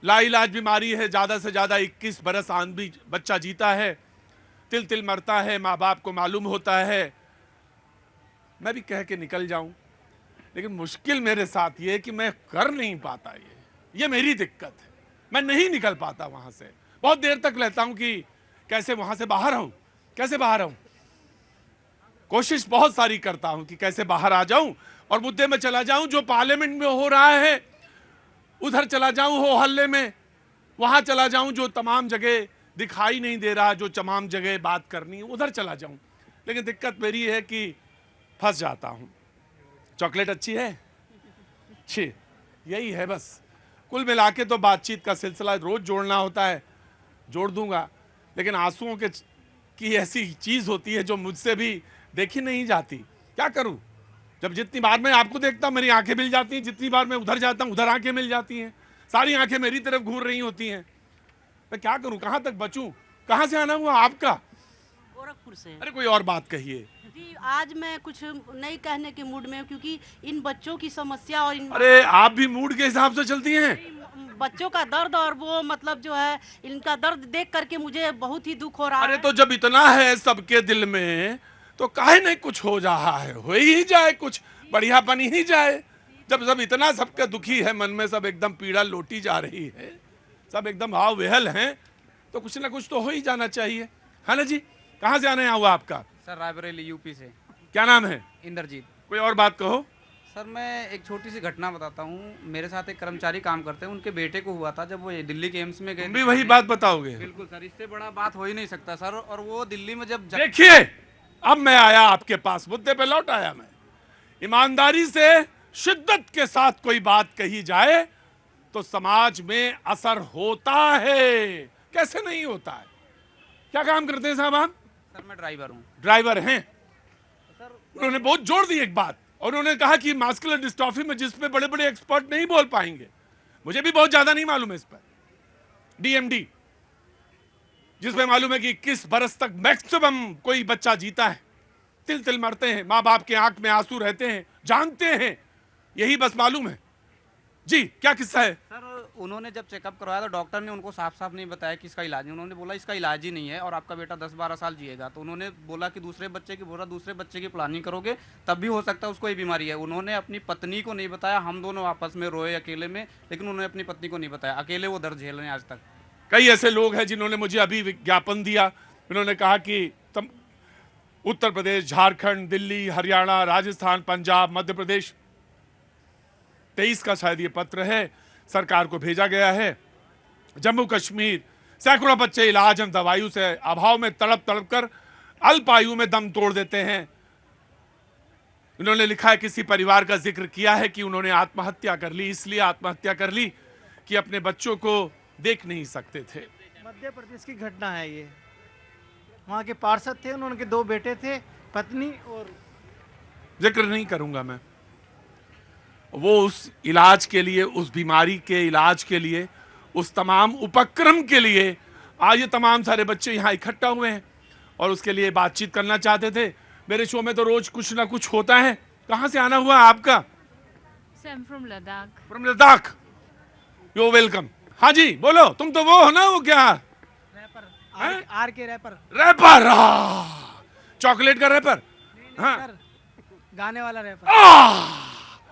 A: लाइलाज बीमारी है। ज़्यादा से ज़्यादा 21 बरस आदमी बच्चा जीता है, तिल तिल मरता है, माँ बाप को मालूम होता है। मैं भी कह के निकल जाऊं, लेकिन मुश्किल मेरे साथ ये है कि मैं कर नहीं पाता। ये मेरी दिक्कत है, मैं नहीं निकल पाता वहां से। बहुत देर तक रहता हूं कि कैसे वहां से बाहर आऊं, कैसे बाहर आऊं। कोशिश बहुत सारी करता हूं कि कैसे बाहर आ जाऊं और मुद्दे में चला जाऊं। जो पार्लियामेंट में हो रहा है उधर चला जाऊं, हो हल्ले में वहां चला जाऊं, जो तमाम जगह दिखाई नहीं दे रहा, जो तमाम जगह बात करनी है उधर चला जाऊं। लेकिन दिक्कत मेरी है कि फंस जाता हूं। चॉकलेट अच्छी है, अच्छी, यही है बस। कुल मिला के तो बातचीत का सिलसिला रोज जोड़ना होता है, जोड़ दूंगा, लेकिन आंसुओं के की ऐसी चीज होती है जो मुझसे भी देखी नहीं जाती। क्या करूं, जब जितनी बार मैं आपको देखता हूं मेरी आंखें मिल जाती हैं, जितनी बार मैं उधर जाता हूं उधर आंखें मिल जाती हैं, सारी आंखें मेरी तरफ घूर रही होती हैं। मैं क्या करूं, कहां तक बचूं, कहां से आना हुआ आपका?
Q: गोरखपुर से।
A: अरे कोई और बात कहिए
Q: जी, आज मैं कुछ नहीं कहने के मूड में हूं, क्योंकि इन बच्चों की समस्या और इन
A: अरे आप भी मूड के हिसाब से चलती हैं।
Q: बच्चों का दर्द और वो मतलब जो है इनका दर्द देख करके मुझे बहुत ही दुख हो रहा है।
A: अरे तो जब इतना है सबके दिल में तो काहे नहीं कुछ हो रहा है, हो ही जाए, कुछ बढ़िया बनी ही जाए। जब सब इतना सबका दुखी है मन में, सब एकदम पीड़ा लोटी जा रही है, सब एकदम भाव विहल हैं, तो कुछ ना कुछ तो हो ही जाना चाहिए, है ना जी। कहाँ से आने हुआ आपका?
R: सर रायबरेली यूपी से।
A: क्या नाम है?
R: इंद्रजीत।
A: कोई और बात कहो।
R: सर मैं एक छोटी सी घटना बताता हूँ। मेरे साथ एक कर्मचारी काम करते हैं, उनके बेटे को हुआ था जब वो दिल्ली के एम्स में गए।
A: भी वही बात बताओगे?
R: बिल्कुल सर, इससे बड़ा बात हो ही नहीं सकता सर। और वो दिल्ली में जब
A: देखिए, अब मैं आया आपके पास, मुद्दे पे लौट आया मैं। ईमानदारी से शिद्दत के साथ कोई बात कही जाए तो समाज में असर होता है, कैसे नहीं होता है। क्या काम करते हैं साहब आप?
R: सर मैं ड्राइवर हूँ।
A: ड्राइवर हैं? उन्होंने बहुत जोर दी एक बात, और उन्होंने कहा कि मस्कुलर डिस्ट्रॉफी में जिस पे बड़े बड़े एक्सपर्ट नहीं बोल पाएंगे, मुझे भी बहुत ज्यादा नहीं मालूम है इस पर, डीएमडी, जिसमें मालूम है कि 21 बरस तक मैक्सिमम कोई बच्चा जीता है, तिल तिल मरते हैं, माँ बाप के आंख में आंसू रहते हैं, जानते हैं, यही बस मालूम है। जी क्या किस्सा है?
R: सर उन्होंने जब चेकअप करवाया तो डॉक्टर ने उनको साफ साफ नहीं बताया कि इसका इलाज नहीं। उन्होंने बोला इसका इलाज ही नहीं है और आपका बेटा 10-12 साल जिएगा। तो उन्होंने बोला कि दूसरे बच्चे की प्लानिंग करोगे तब भी हो सकता है उसको ये बीमारी है। उन्होंने अपनी पत्नी को नहीं बताया, हम दोनों आपस में रोए अकेले में, लेकिन उन्होंने अपनी पत्नी को नहीं बताया, अकेले वो दर्द झेल रहे हैं आज तक।
A: कई ऐसे लोग हैं जिन्होंने मुझे अभी विज्ञापन दिया, उन्होंने कहा कि उत्तर प्रदेश, झारखंड, दिल्ली, हरियाणा, राजस्थान, पंजाब, मध्य प्रदेश, 23 का शायद ये पत्र है, सरकार को भेजा गया है। जम्मू कश्मीर, सैकड़ों बच्चे इलाज एवं दवाइयों से अभाव में तड़प तड़प कर अल्प आयु में दम तोड़ देते हैं। इन्होंने लिखा है, किसी परिवार का जिक्र किया है कि उन्होंने आत्महत्या कर ली, इसलिए आत्महत्या कर ली कि अपने बच्चों को देख नहीं सकते थे।
S: मध्य प्रदेश की घटना है ये। वहाँ के पार्षद थे, उनके 2 बेटे थे, पत्नी, और
A: जिक्र नहीं करूंगा मैं। वो उस इलाज के लिए, उस बीमारी के इलाज के लिए, उस तमाम उपक्रम के लिए आज ये तमाम सारे बच्चे यहाँ इकट्ठा हुए हैं और उसके लिए बातचीत करना चाहते थे। मेरे शो में तो रोज कुछ ना कुछ होता है। कहाँ से आना हुआ आपका?
T: From Ladakh.
A: From Ladakh, you welcome. हाँ जी बोलो, तुम तो वो हो ना, वो क्या
S: आर के रैपर।
A: रैपर, चॉकलेट का रैपर। हाँ,
S: गाने वाला रैपर।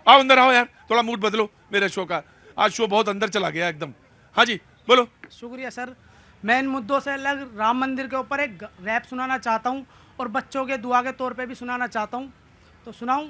A: आओ अंदर आओ यार, थोड़ा मूड बदलो मेरे शो का। आज शो बहुत अंदर चला गया एकदम। हाँ जी बोलो।
I: शुक्रिया सर। मैं इन मुद्दों से अलग राम मंदिर के ऊपर एक रैप सुनाना चाहता हूँ और बच्चों के दुआ के तौर पे भी सुनाना चाहता हूँ, तो सुनाऊँ?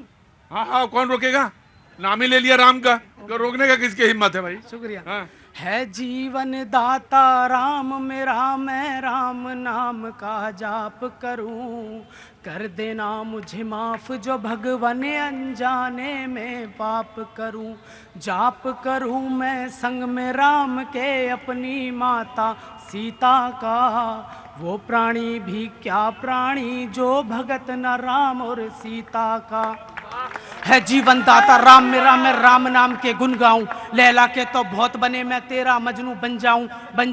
A: हाँ हाँ, कौन रोकेगा, नाम ही ले लिया राम का, तो रोकने का किसकी हिम्मत है भाई।
I: शुक्रिया।
A: हाँ।
I: है जीवन दाता राम मेरा, मैं राम नाम का जाप करूं, कर देना मुझे माफ जो भगवान अनजाने में पाप करूं, जाप करूं मैं संग में राम के अपनी माता सीता का, वो प्राणी भी क्या प्राणी जो भगत न राम और सीता का। है जीवन दाता राम मेरा, मैं राम नाम के गुन गाऊं, लैला के तो बहुत बने मैं तेरा मजनू बन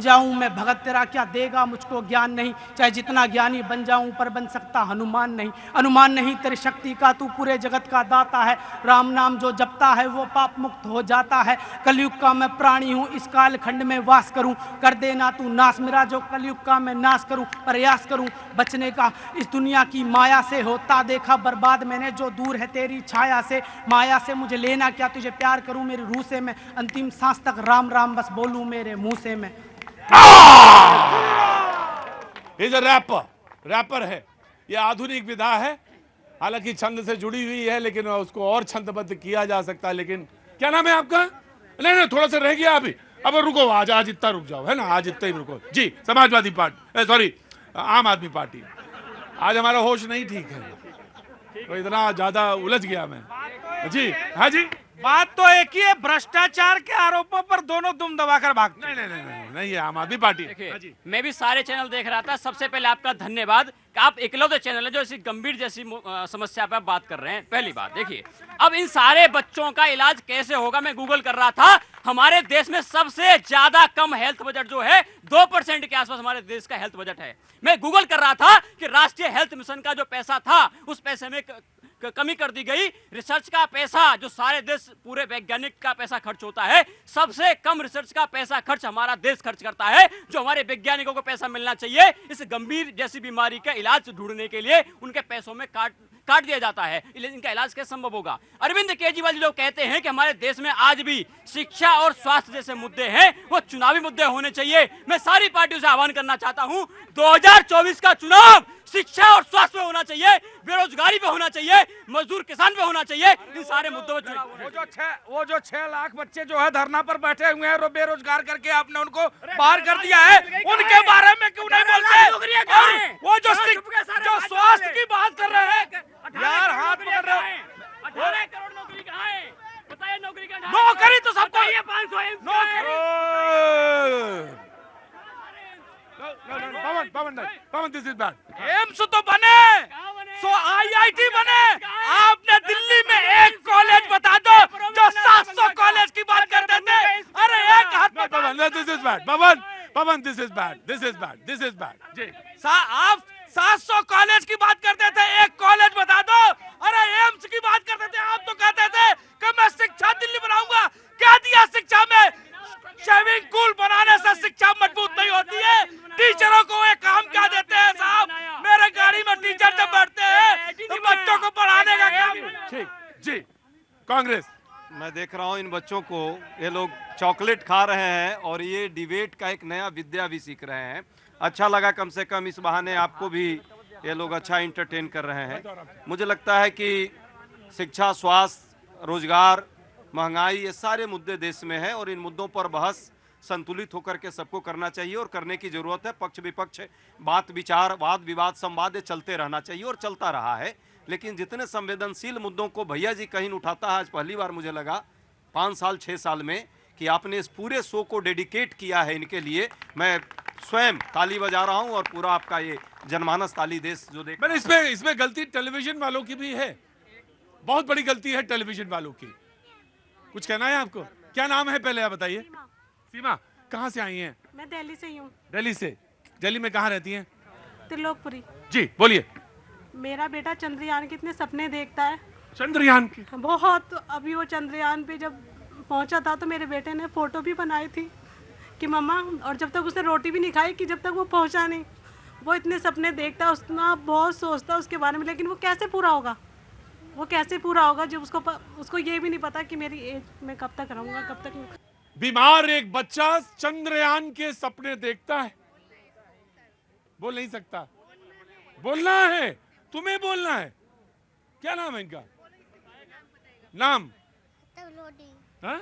I: जाऊं मैं भगत तेरा, क्या देगा मुझको ज्ञान नहीं, चाहे जितना ज्ञानी बन जाऊं पर बन सकता हनुमान नहीं, अनुमान नहीं तेरी शक्ति का, तू पूरे जगत का दाता है, राम नाम जो जपता है वो पाप मुक्त हो जाता है, कलयुग का मैं प्राणी हूँ इस काल खंड में वास करूं, कर देना तू नाश मेरा जो कलयुग का मैं नाश करूं, प्रयास करूं बचने का इस दुनिया की माया से, होता देखा बर्बाद मैंने जो दूर है तेरी छाया से, माया से मुझे लेना क्या, तुझे प्यार करूं मेरी रूह से, मैं अंतिम सांस तक राम राम बस बोलूं मेरे मुंह से मैं।
A: इज अ रैपर है। ये आधुनिक विधा है, हालांकि छंद से जुड़ी हुई है, लेकिन उसको और छंदबद्ध किया जा सकता है। लेकिन क्या नाम है आपका? नहीं, थोड़ा सा रह गया अभी। अब रुको, आज इतना रुक जाओ, है ना, आज इतना ही रुको जी। समाजवादी पार्टी, सॉरी, आम आदमी पार्टी। आज हमारा होश नहीं ठीक है, तो इतना ज्यादा उलझ गया मैं जी। हाँ जी,
I: बात तो एक ही है, भ्रष्टाचार के आरोपों पर दोनों दुम दबाकर भागते।
A: नहीं ये आम आदमी पार्टी।
L: देखिए, मैं भी सारे चैनल देख रहा था। सबसे पहले आपका धन्यवाद कि आप इकलौते चैनल है जो इसी गंभीर जैसी समस्या पर बात कर रहे हैं। पहली बात देखिए, अब इन सारे बच्चों का इलाज कैसे होगा, मैं गूगल कर रहा था। हमारे देश में सबसे ज्यादा कम हेल्थ बजट जो है 2% के आसपास हमारे देश का हेल्थ बजट है। मैं गूगल कर रहा था कि राष्ट्रीय हेल्थ मिशन का जो पैसा था उस पैसे में कमी कर दी गई। रिसर्च का पैसा जो सारे देश पूरे वैज्ञानिक का पैसा खर्च होता है, सबसे कम रिसर्च का पैसा खर्च हमारा देश खर्च करता है। जो हमारे वैज्ञानिकों को पैसा मिलना चाहिए इस गंभीर जैसी बीमारी का इलाज ढूंढने के लिए, उनके पैसों में काट दिया जाता है। इनका इलाज कैसे संभव होगा? अरविंद केजरीवाल लोग कहते हैं कि हमारे देश में आज भी शिक्षा और स्वास्थ्य जैसे मुद्दे हैं, वो चुनावी मुद्दे होने चाहिए। मैं सारी पार्टियों से आह्वान करना चाहता हूं, 2024 का चुनाव शिक्षा और स्वास्थ्य पे होना चाहिए, बेरोजगारी पे होना चाहिए, मजदूर किसान पे होना चाहिए। इन सारे मुद्दों पर
O: वो जो 6 लाख बच्चे जो है धरना पर बैठे हुए हैं, बेरोजगार करके आपने उनको बाहर कर दिया है, उनके बारे में क्यों नहीं बोलते? वो जो स्वास्थ्य की बात कर रहे हैं यार, हाथ पकड़ रहे हैं।
L: 18 करोड़ नौकरी कहाँ है? बताइए, नौकरी का
O: नौकरी तो सबको
L: ये 500
A: पवन दिस इज बैड।
O: एम्स तो बने, सो IIT बने। आपने दिल्ली में एक कॉलेज बता दो जो 700 कॉलेज की बात करते थे। अरे एक हाथ में
A: Pawan, this is bad. Pawan this is bad ji.
O: आप 700 कॉलेज की बात करते थे, एक कॉलेज बता दो। अरे एम्स की बात करते थे, आप तो कहते थे कि मैं शिक्षा दिल्ली बनाऊंगा। क्या दिया शिक्षा में? स्विमिंग पूल बनाने से शिक्षा मजबूत नहीं होती है। टीचरों को एक काम क्या देते हैं साहब? मेरे गाड़ी में टीचर जब बैठते हैं तो बच्चों को पढ़ाने का काम।
A: ठीक जी। कांग्रेस,
K: मैं देख रहा हूँ इन बच्चों को, ये लोग चॉकलेट खा रहे हैं और ये डिबेट का एक नया विद्या भी सीख रहे हैं। अच्छा लगा, कम से कम इस बहाने आपको भी ये लोग अच्छा एंटरटेन कर रहे हैं। मुझे लगता है कि शिक्षा, स्वास्थ्य, रोजगार, महंगाई, ये सारे मुद्दे देश में हैं और इन मुद्दों पर बहस संतुलित होकर के सबको करना चाहिए और करने की जरूरत है। पक्ष विपक्ष बात विचार, वाद विवाद, संवाद चलते रहना चाहिए और चलता रहा है। लेकिन जितने संवेदनशील मुद्दों को भैया जी कहीं उठाता है, आज पहली बार मुझे लगा 5 साल 6 साल में कि आपने इस पूरे शो को डेडिकेट किया है इनके लिए। मैं स्वयं ताली बजा रहा हूं और पूरा आपका ये जनमानस ताली देश जो देख।
A: इसमें गलती टेलीविजन वालों की भी है, बहुत बड़ी गलती है टेलीविजन वालों की। कुछ कहना है आपको? क्या नाम है पहले आप बताइए। सीमा, कहाँ से आई हैं?
U: मैं दिल्ली से ही हूँ।
A: दिल्ली से? दिल्ली में कहाँ रहती हैं?
U: त्रिलोकपुरी।
A: जी बोलिए।
U: मेरा बेटा चंद्रयान के इतने सपने देखता है।
A: चंद्रयान की?
U: बहुत। अभी वो चंद्रयान पे जब पहुंचा था तो मेरे बेटे ने फोटो भी बनाई थी कि मम्मा, और जब तक उसने रोटी भी नहीं खाई कि जब तक वो पहुंचा नहीं। वो इतने सपने देखता है, उसना बहुत सोचता है उसके बारे में, लेकिन वो कैसे पूरा होगा? वो कैसे पूरा होगा जब उसको ये भी नहीं पता कि मेरी एज में कब तक रहूंगा, कब तक नहीं।
A: बीमार एक बच्चा चंद्रयान के सपने देखता है, बोल नहीं सकता। बोलना है, तुम्हें बोलना है। क्या नाम है इनका? नाम? हाँ?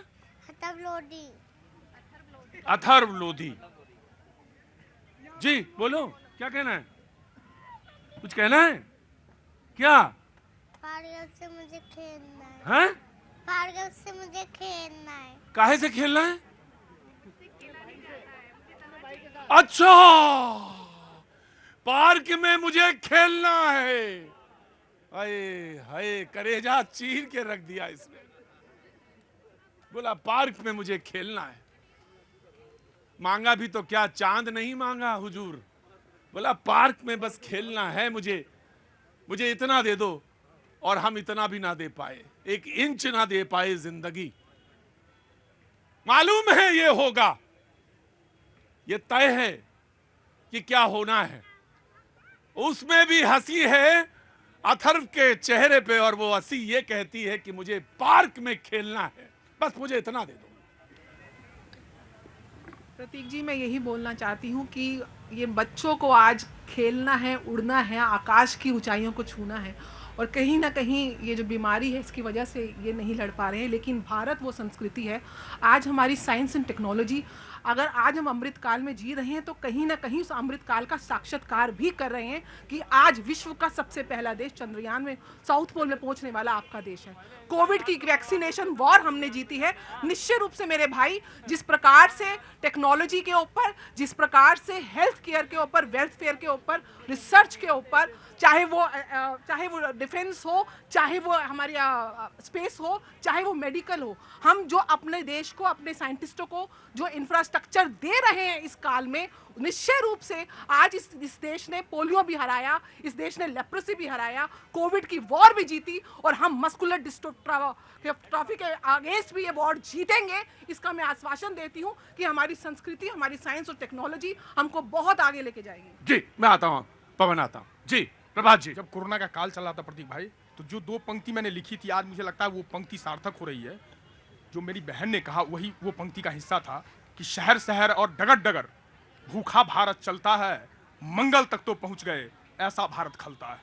A: अथर्व लोधी। जी बोलो, क्या कहना है? कुछ कहना है क्या?
V: पार्गल से मुझे खेलना है।
A: हाँ?
V: पार्गल से मुझे खेलना है।
A: काहे से खेलना है? अच्छा, पार्क में मुझे खेलना है। अरे हाय, करेजा चीर के रख दिया इसने। बोला पार्क में मुझे खेलना है। मांगा भी तो क्या, चांद नहीं मांगा हुजूर। बोला पार्क में बस खेलना है मुझे इतना दे दो। और हम इतना भी ना दे पाए, 1 इंच ना दे पाए जिंदगी। मालूम है ये होगा, ये तय है कि क्या होना है। उसमें भी हंसी है अथर्व के चेहरे पे, और वो हंसी ये कहती है कि मुझे पार्क में खेलना है, बस मुझे इतना दे दो।
M: प्रतीक जी, मैं यही बोलना चाहती हूँ कि ये बच्चों को आज खेलना है, उड़ना है, आकाश की ऊंचाइयों को छूना है। और कहीं ना कहीं ये जो बीमारी है इसकी वजह से ये नहीं लड़ पा रहे हैं। लेकिन भारत वो संस्कृति है, आज हमारी साइंस एंड टेक्नोलॉजी, अगर आज हम अमृत काल में जी रहे हैं तो कहीं ना कहीं उस अमृत काल का साक्षात्कार भी कर रहे हैं कि आज विश्व का सबसे पहला देश चंद्रयान में साउथ पोल में पहुंचने वाला आपका देश है। कोविड की वैक्सीनेशन वॉर हमने जीती है। निश्चित रूप से मेरे भाई, जिस प्रकार से टेक्नोलॉजी के ऊपर, जिस प्रकार से हेल्थ केयर के ऊपर, वेल्फेयर के ऊपर, रिसर्च के ऊपर, चाहे वो डिफेंस हो, चाहे वो हमारी स्पेस हो, चाहे वो मेडिकल हो, हम जो अपने देश को, अपने साइंटिस्टों को जो इंफ्रास्ट्रक्चर दे रहे हैं इस काल में, निश्चय रूप से आज इस देश ने पोलियो भी हराया, इस देश ने लेप्रोसी भी हराया, कोविड की वॉर भी जीती, और हम मस्कुलर डिस्ट्रॉफी के अगेंस्ट भी ये वॉर जीतेंगे। इसका मैं आश्वासन देती हूँ कि हमारी संस्कृति, हमारी साइंस और टेक्नोलॉजी हमको बहुत आगे लेके जाएगी।
A: जी, मैं आता हूँ, पवन आता हूँ। जी प्रभात जी,
N: जब कोरोना का काल चल रहा था प्रतीक भाई, तो जो 2 पंक्ति मैंने लिखी थी, आज मुझे लगता है वो पंक्ति सार्थक हो रही है। जो मेरी बहन ने कहा वही वो पंक्ति का हिस्सा था कि शहर शहर और डगर डगर भूखा भारत चलता है, मंगल तक तो पहुंच गए, ऐसा भारत खलता है।